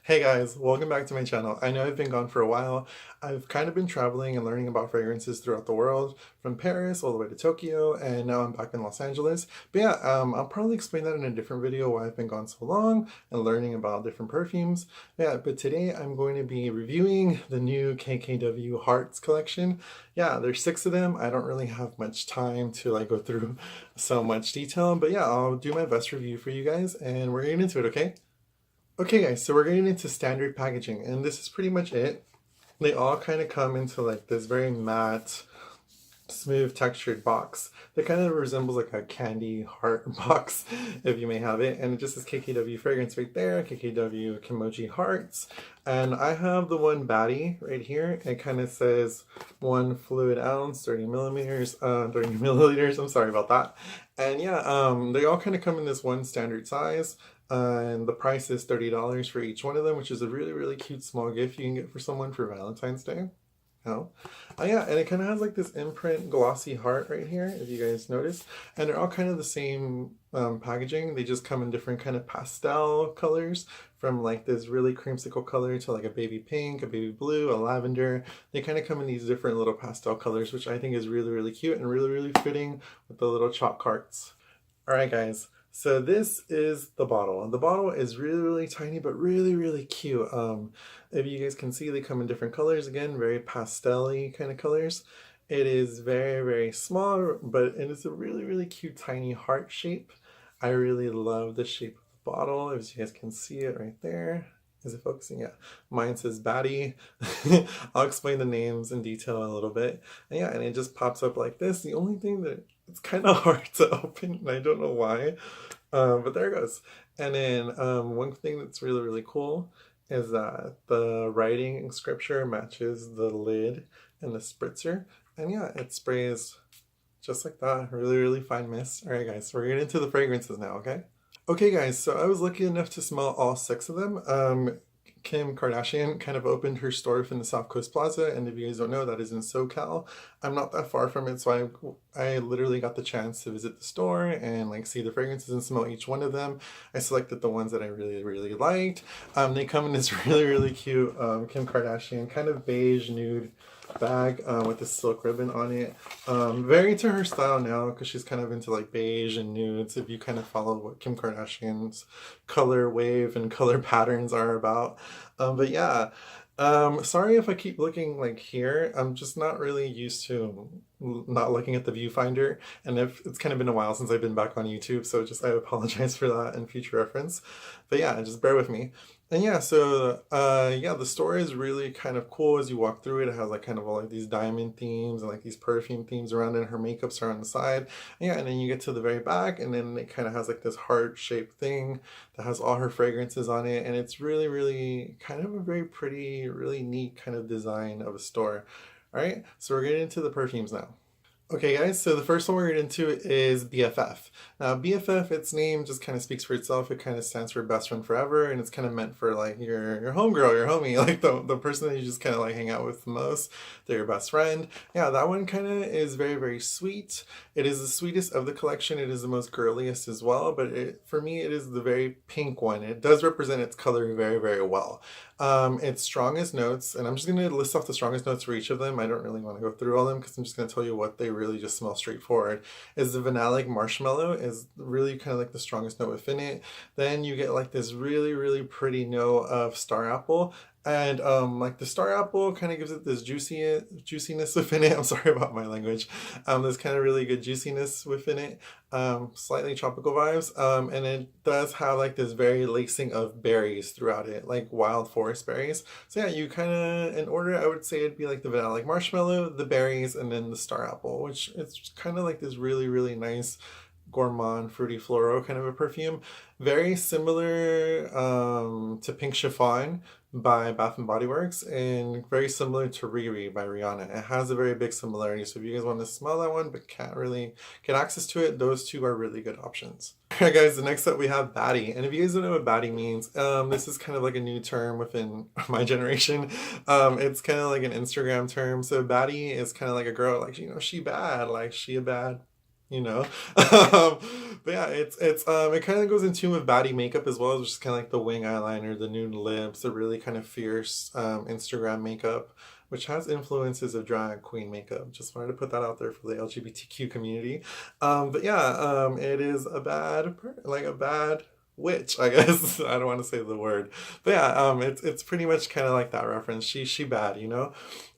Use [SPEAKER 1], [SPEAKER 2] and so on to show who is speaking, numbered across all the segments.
[SPEAKER 1] Hey guys, welcome back to my channel. I know I've been gone for a while. I've kind of been traveling and learning about fragrances throughout the world, from Paris all the way to Tokyo, and now I'm back in Los Angeles. But yeah, I'll probably explain that in a different video why I've been gone so long and learning about different perfumes. Yeah, but today I'm going to be reviewing the new KKW Hearts collection. Yeah, there's 6 of them. I don't really have much time to like go through so much detail, but yeah, I'll do my best review for you guys and we're getting into it, okay? Okay guys, so we're getting into standard packaging and this is pretty much it. They all kind of come into like this very matte, smooth textured box that kind of resembles like a candy heart box if you may have it, and it just says KKW fragrance right there, KKW Kimoji hearts. And I have the one baddie right here. It kind of says 1 fluid ounce 30 millimeters 30 milliliters, I'm sorry about that. And yeah, they all kind of come in this one standard size. And the price is $30 for each one of them, which is a really cute small gift you can get for someone for Valentine's Day. Oh, yeah, and it kind of has like this imprint glossy heart right here, if you guys notice. And they're all kind of the same packaging. They just come in different kind of pastel colors, from like this really creamsicle color to like a baby pink, a baby blue, a lavender. They kind of come in these different little pastel colors, which I think is really cute and really fitting with the little chalk hearts. All right, guys. So this is the bottle. The bottle is really tiny, but really cute. If you guys can see, they come in different colors. Again, very pastel-y kind of colors. It is very small, but it is a really cute tiny heart shape. I really love the shape of the bottle. As you guys can see it right there. Is it focusing? Yeah. Mine says Batty. I'll explain the names in detail in a little bit. And yeah, and it just pops up like this. The only thing that it's kind of hard to open, and I don't know why, but there it goes. And then one thing that's really cool is that the writing in scripture matches the lid and the spritzer. And yeah, it sprays just like that. Really fine mist. All right, guys, so we're getting into the fragrances now, okay? Okay guys, so I was lucky enough to smell all 6 of them. Kim Kardashian kind of opened her store within the South Coast Plaza, and if you guys don't know, that is in SoCal. I'm not that far from it, so I literally got the chance to visit the store and like see the fragrances and smell each one of them. I selected the ones that I really liked. They come in this really cute Kim Kardashian kind of beige nude bag with the silk ribbon on it. Very to her style now, because she's kind of into like beige and nudes, if you kind of follow what Kim Kardashian's color wave and color patterns are about. But yeah, sorry if I keep looking like here. I'm just not really used to not looking at the viewfinder, and if it's kind of been a while since I've been back on YouTube, so just I apologize for that in future reference. But yeah, just bear with me. And yeah, so yeah, the store is really kind of cool as you walk through it. It has like kind of all like these diamond themes and like these perfume themes around it, and her makeups are on the side. And yeah, and then you get to the very back, and then it kind of has like this heart-shaped thing that has all her fragrances on it, and it's really kind of a very pretty, really neat kind of design of a store. All right, so we're getting into the perfumes now. Okay guys, so the first one we're getting into is BFF. Now BFF, its name just kind of speaks for itself. It kind of stands for best friend forever, and it's kind of meant for like your homegirl, your homie, like the person that you just kind of like hang out with the most. They're your best friend. Yeah, that one kind of is very sweet. It is the sweetest of the collection. It is the most girliest as well, but for me it is the very pink one. It does represent its color very well. Its strongest notes, and I'm just going to list off the strongest notes for each of them. I don't really want to go through all of them because I'm just going to tell you what they really just smell straightforward. Is the vanillic marshmallow is really kind of like the strongest note within it. Then you get like this really pretty note of star apple. And like the star apple kind of gives it this juiciness within it. I'm sorry about my language. There's kind of really good juiciness within it. Slightly tropical vibes. And it does have like this very lacing of berries throughout it, like wild forest berries. So yeah, you kind of, in order, I would say it'd be like the vanilla like marshmallow, the berries, and then the star apple, which it's kind of like this really nice gourmand fruity floral kind of a perfume. Very similar to Pink Chiffon by Bath and Body Works, and very similar to Riri by Rihanna. It has a very big similarity, so if you guys want to smell that one but can't really get access to it, those two are really good options. Alright guys, the next up we have baddie, and if you guys don't know what baddie means, this is kind of like a new term within my generation. It's kind of like an Instagram term. So baddie is kind of like a girl, like, you know, she bad, like she a bad you know. But yeah, it kind of goes in tune with baddie makeup as well, which is kind of like the wing eyeliner, the nude lips, the really kind of fierce Instagram makeup, which has influences of drag queen makeup. Just wanted to put that out there for the LGBTQ community. But yeah, it is a like a bad witch, I guess. I don't want to say the word, but yeah, it's pretty much kind of like that reference. She bad, you know.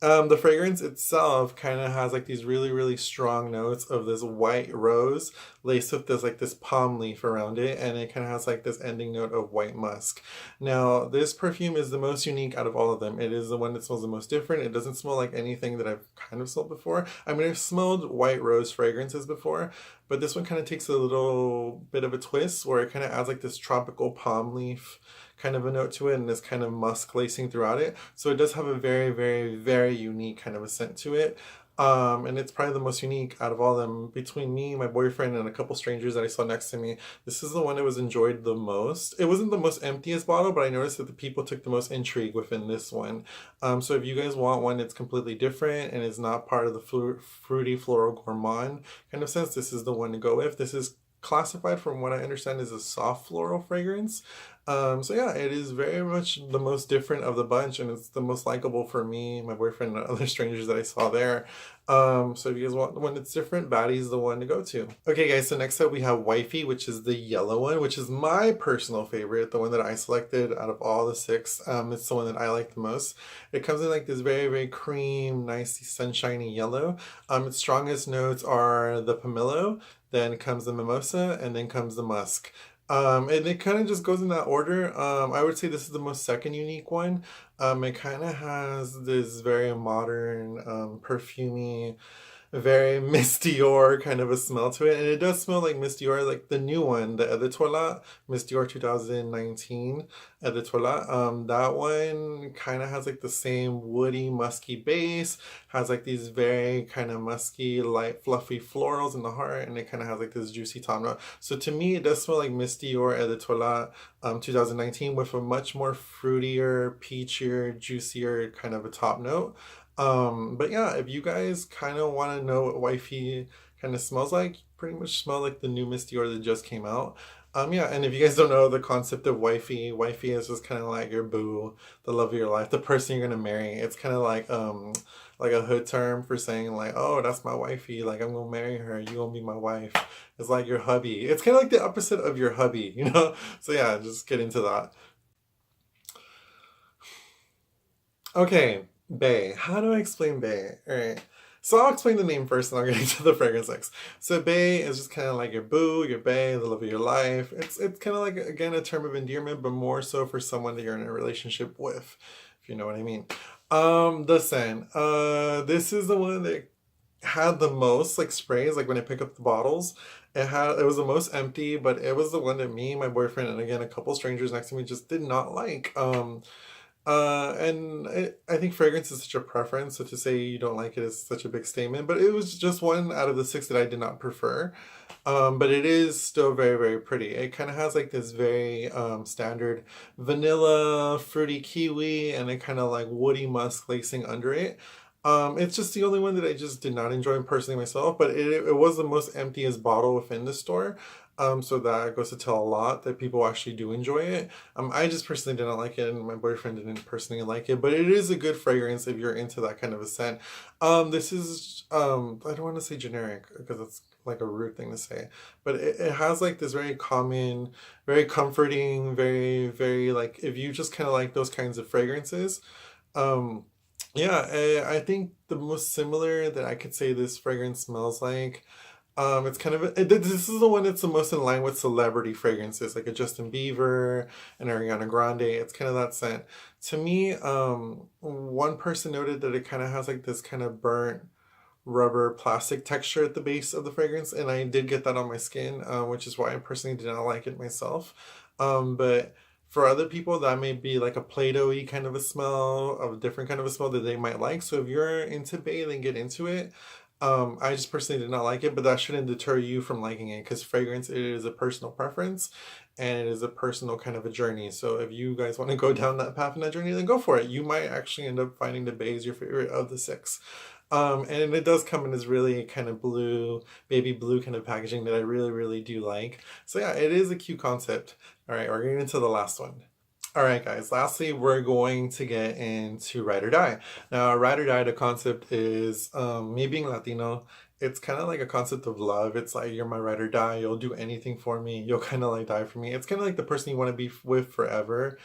[SPEAKER 1] The fragrance itself kind of has like these really, really strong notes of this white rose laced with this palm leaf around it, and it kind of has like this ending note of white musk. Now, this perfume is the most unique out of all of them. It is the one that smells the most different. It doesn't smell like anything that I've kind of smelled before. I mean, I've smelled white rose fragrances before, but this one kind of takes a little bit of a twist where it kind of adds like this tropical palm leaf kind of a note to it and this kind of musk lacing throughout it. So it does have a very, very, very unique kind of a scent to it. And it's probably the most unique out of all of them. Between me, my boyfriend, and a couple strangers that I saw next to me, this is the one that was enjoyed the most. It wasn't the most emptiest bottle, but I noticed that the people took the most intrigue within this one. So if you guys want one that's completely different and is not part of the fruity floral gourmand kind of sense, this is the one to go with. This is classified, from what I understand, as a soft floral fragrance. So yeah, it is very much the most different of the bunch, and it's the most likable for me, my boyfriend, and other strangers that I saw there. So if you guys want the one that's different, Baddie's the one to go to. Okay guys, so next up we have Wifey, which is the yellow one, which is my personal favorite, the one that I selected out of all the six. It's the one that I like the most. It comes in like this very, very cream, nice, sunshiny yellow. Its strongest notes are the pomelo, then comes the mimosa, and then comes the musk. And it kind of just goes in that order. I would say this is the most second unique one. It kind of has this very modern, perfumey, very Miss Dior kind of a smell to it. And it does smell like Miss Dior, like the new one, the Eau de Toilette, Miss Dior 2019 Eau de Toilette. That one kind of has like the same woody, musky base, has like these very kind of musky, light, fluffy florals in the heart, and it kind of has like this juicy top note. So to me, it does smell like Miss Dior Eau de Toilette 2019 with a much more fruitier, peachier, juicier kind of a top note. But yeah, if you guys kind of want to know what Wifey kind of smells like, pretty much smell like the new Miss Dior that just came out. Yeah, and if you guys don't know the concept of Wifey is just kind of like your boo, the love of your life, the person you're gonna marry. It's kind of like a hood term for saying like, oh, that's my wifey, like I'm gonna marry her, you gonna be my wife. It's like your hubby. It's kind of like the opposite of your hubby, you know? So yeah, just get into that. Okay, Bay. How do I explain Bay? All right. So I'll explain the name first and I'll get into the fragrance next. So Bay is just kind of like your boo, your bae, the love of your life. It's kind of like, again, a term of endearment, but more so for someone that you're in a relationship with, if you know what I mean. The scent. This is the one that had the most like sprays, like when I pick up the bottles. It was the most empty, but it was the one that me, my boyfriend, and again a couple strangers next to me just did not like. I think fragrance is such a preference, so to say you don't like it is such a big statement, but it was just one out of the six that I did not prefer. But it is still very, very pretty. It kind of has like this very standard vanilla, fruity kiwi, and a kind of like woody musk lacing under it. It's just the only one that I just did not enjoy personally myself, but it was the most emptiest bottle within the store. So that goes to tell a lot that people actually do enjoy it. I just personally didn't like it, and my boyfriend didn't personally like it, but it is a good fragrance if you're into that kind of a scent. This is, I don't want to say generic because it's like a rude thing to say, but it has like this very common, very comforting, very, very like, if you just kind of like those kinds of fragrances, yeah, I think the most similar that I could say this fragrance smells like, it's kind of this is the one that's the most in line with celebrity fragrances, like a Justin Bieber and Ariana Grande. It's kind of that scent. To me, one person noted that it kind of has like this kind of burnt rubber plastic texture at the base of the fragrance, and I did get that on my skin, which is why I personally did not like it myself. But for other people, that may be like a Play-Doh-y kind of a smell, of a different kind of a smell that they might like. So if you're into bathing, get into it. I just personally did not like it, but that shouldn't deter you from liking it, because fragrance, it is a personal preference and it is a personal kind of a journey. So if you guys want to go down that path and that journey, then go for it. You might actually end up finding the Bay is your favorite of the six. And it does come in this really kind of blue, baby blue kind of packaging that I really, really do like. So yeah, it is a cute concept. All right, we're getting into the last one. All right, guys. Lastly, we're going to get into ride or die. Now, ride or die, the concept is me being Latino. It's kind of like a concept of love. It's like you're my ride or die. You'll do anything for me. You'll kind of like die for me. It's kind of like the person you want to be with forever,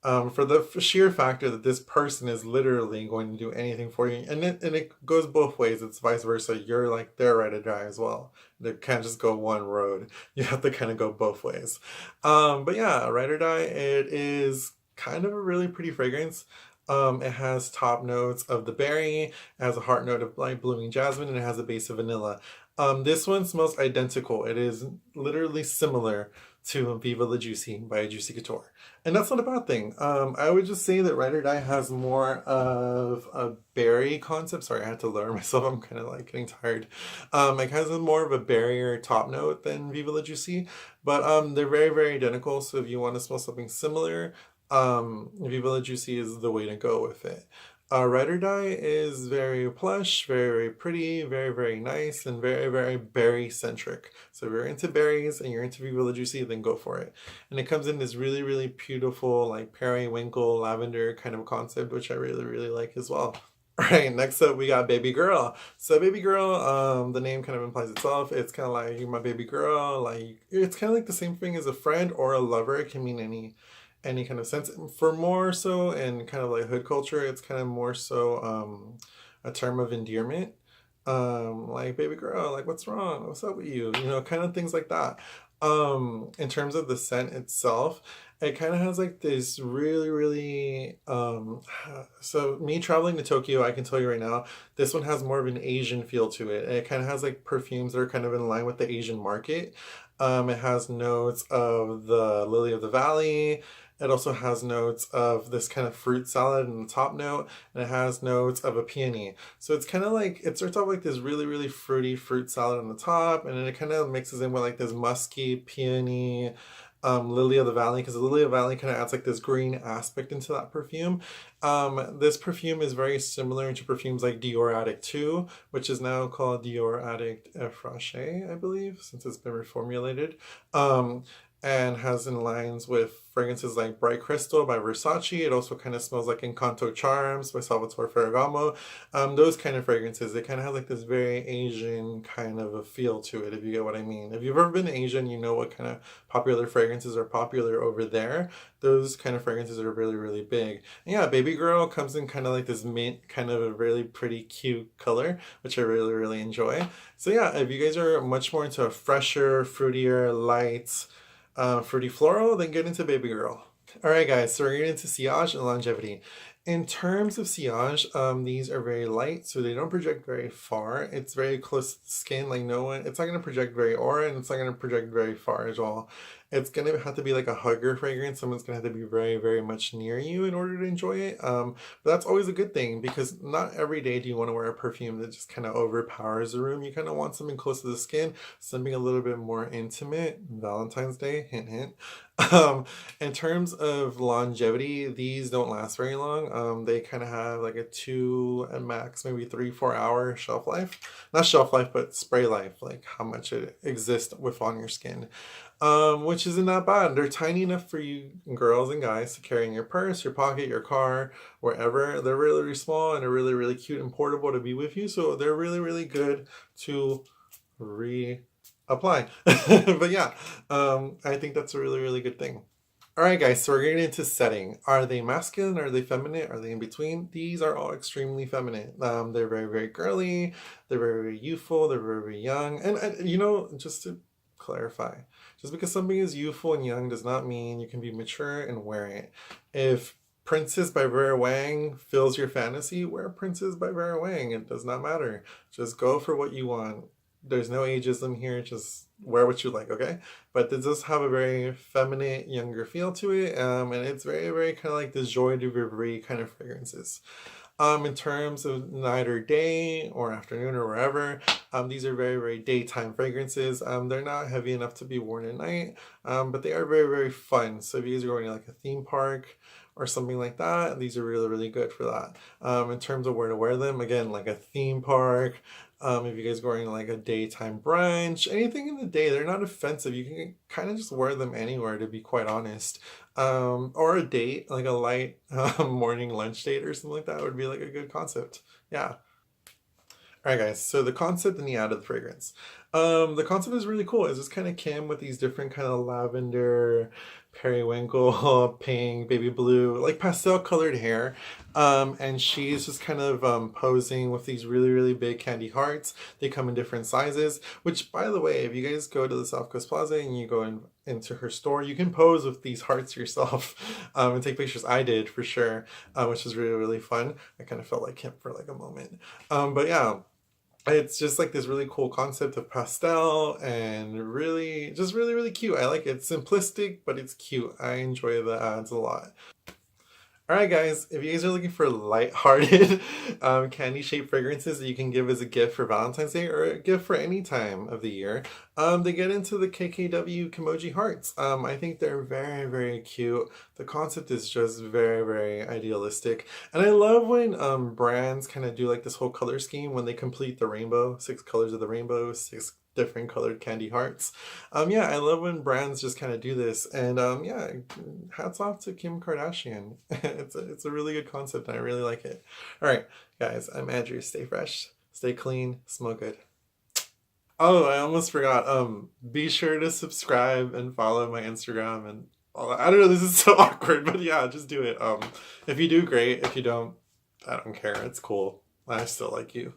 [SPEAKER 1] for the sheer factor that this person is literally going to do anything for you. And it goes both ways. It's vice versa. You're like their ride or die as well. They can't just go one road. You have to kind of go both ways. But yeah, ride or die, it is kind of a really pretty fragrance. It has top notes of the berry, it has a heart note of like blooming jasmine, and it has a base of vanilla. This one smells identical. It is literally similar to Viva La Juicy by Juicy Couture. And that's not a bad thing. I would just say that Ride or Die has more of a berry concept. Sorry, I had to lower myself. I'm kind of like getting tired. It has more of a berry or top note than Viva La Juicy, but they're very, very identical. So if you want to smell something similar, Viva La Juicy is the way to go with it. Ride or Die is very plush, very, very pretty, very, very nice, and very, very berry centric. So if you're into berries and you're into Viva La Juicy, then go for it. And it comes in this really, really beautiful, like periwinkle, lavender kind of concept, which I really, really like as well. All right, next up we got Baby Girl. So Baby Girl, the name kind of implies itself. It's kind of like you're my baby girl. Like it's kind of like the same thing as a friend or a lover. It can mean any kind of sense. For more so in kind of like hood culture, it's kind of more so a term of endearment. Like baby girl, like what's wrong? What's up with you? You know, kind of things like that. In terms of the scent itself, it kind of has like this really, really so me traveling to Tokyo, I can tell you right now, this one has more of an Asian feel to it. It kind of has like perfumes that are kind of in line with the Asian market. It has notes of the lily of the valley. It also has notes of this kind of fruit salad in the top note, and it has notes of a peony. So it's kind of like, it starts off like this really, really fruity fruit salad on the top, and then it kind of mixes in with like this musky peony, lily of the valley, because the lily of the valley kind of adds like this green aspect into that perfume. This perfume is very similar to perfumes like Dior Addict 2, which is now called Dior Addict Fraché, I believe, since it's been reformulated. And has in lines with fragrances like Bright Crystal by Versace. It also kind of smells like Encanto Charms by Salvatore Ferragamo. Those kind of fragrances, they kind of have like this very Asian kind of a feel to it, if you get what I mean. If you've ever been to Asia and you know what kind of popular fragrances are popular over there, those kind of fragrances are really, really big. And yeah, Baby Girl comes in kind of like this mint, kind of a really pretty cute color, which I really, really enjoy. So yeah, if you guys are much more into a fresher, fruitier, light, fruity floral, then get into Baby Girl. All right, guys, so we're getting into sillage and longevity. In terms of sillage, these are very light, so they don't project very far. It's very close to the skin, like no one, it's not going to project very aura, and it's not going to project very far as well. It's going to have to be like a hugger fragrance. Someone's going to have to be very, very much near you in order to enjoy it. But that's always a good thing, because not every day do you want to wear a perfume that just kind of overpowers the room. You kind of want something close to the skin, something a little bit more intimate. Valentine's Day, hint, hint. In terms of longevity, these don't last very long. They kind of have like a 2 at max, maybe 3-4 hour shelf life. Not shelf life, but spray life, like how much it exists with on your skin. Which isn't that bad. They're tiny enough for you girls and guys to carry in your purse, your pocket, your car, wherever. They're really, really small, and they're really, really cute and portable to be with you. So they're really, really good to reapply. But yeah, I think that's a really, really good thing. All right, guys, so we're getting into setting. Are they masculine? Are they feminine? Are they in between? These are all extremely feminine. They're very, very girly. They're very, very youthful. They're very, very young. And you know, just to clarify, just because something is youthful and young does not mean you can be mature and wear it. If Princess by Vera Wang fills your fantasy, wear Princess by Vera Wang. It does not matter. Just go for what you want. There's no ageism here. Just wear what you like, okay? But this does have a very feminine, younger feel to it. And it's very, very kind of like this joie de vivre kind of fragrances. In terms of night or day or afternoon or wherever, these are very, very daytime fragrances. They're not heavy enough to be worn at night. but they are very, very fun. So if you guys are going to like a theme park or something like that, these are really, really good for that. In terms of where to wear them, again, like a theme park, if you guys are going to like a daytime brunch, anything in the day, they're not offensive. You can kind of just wear them anywhere, to be quite honest. Or a date, like a light morning lunch date or something like that would be like a good concept. Yeah. All right, guys. So the concept and the ad of the fragrance. The concept is really cool. It's just kind of Kim with these different kind of lavender, periwinkle, pink, baby blue, like pastel colored hair. And she's just kind of posing with these really, really big candy hearts. They come in different sizes, which, by the way, if you guys go to the South Coast Plaza and you go into her store, you can pose with these hearts yourself and take pictures. I did for sure, which was really, really fun. I kind of felt like Kim for like a moment. But yeah, it's just like this really cool concept of pastel and really, just really, really cute. I like it. It's simplistic, but it's cute. I enjoy the ads a lot. All right, guys, if you guys are looking for light-hearted candy-shaped fragrances that you can give as a gift for Valentine's Day or a gift for any time of the year, they get into the KKW Kimoji hearts. I think they're very, very cute. The concept is just very, very idealistic. And I love when brands kind of do like this whole color scheme when they complete the rainbow, 6 colors of the rainbow, 6 different colored candy hearts. Yeah, I love when brands just kind of do this, and yeah, hats off to Kim Kardashian. It's a really good concept, and I really like it. All right, guys, I'm Andrew. Stay fresh, stay clean, smell good. Oh, I almost forgot. Be sure to subscribe and follow my Instagram and all that. I don't know, this is so awkward, but yeah, just do it. If you do, great. If you don't, I don't care. It's cool. I still like you.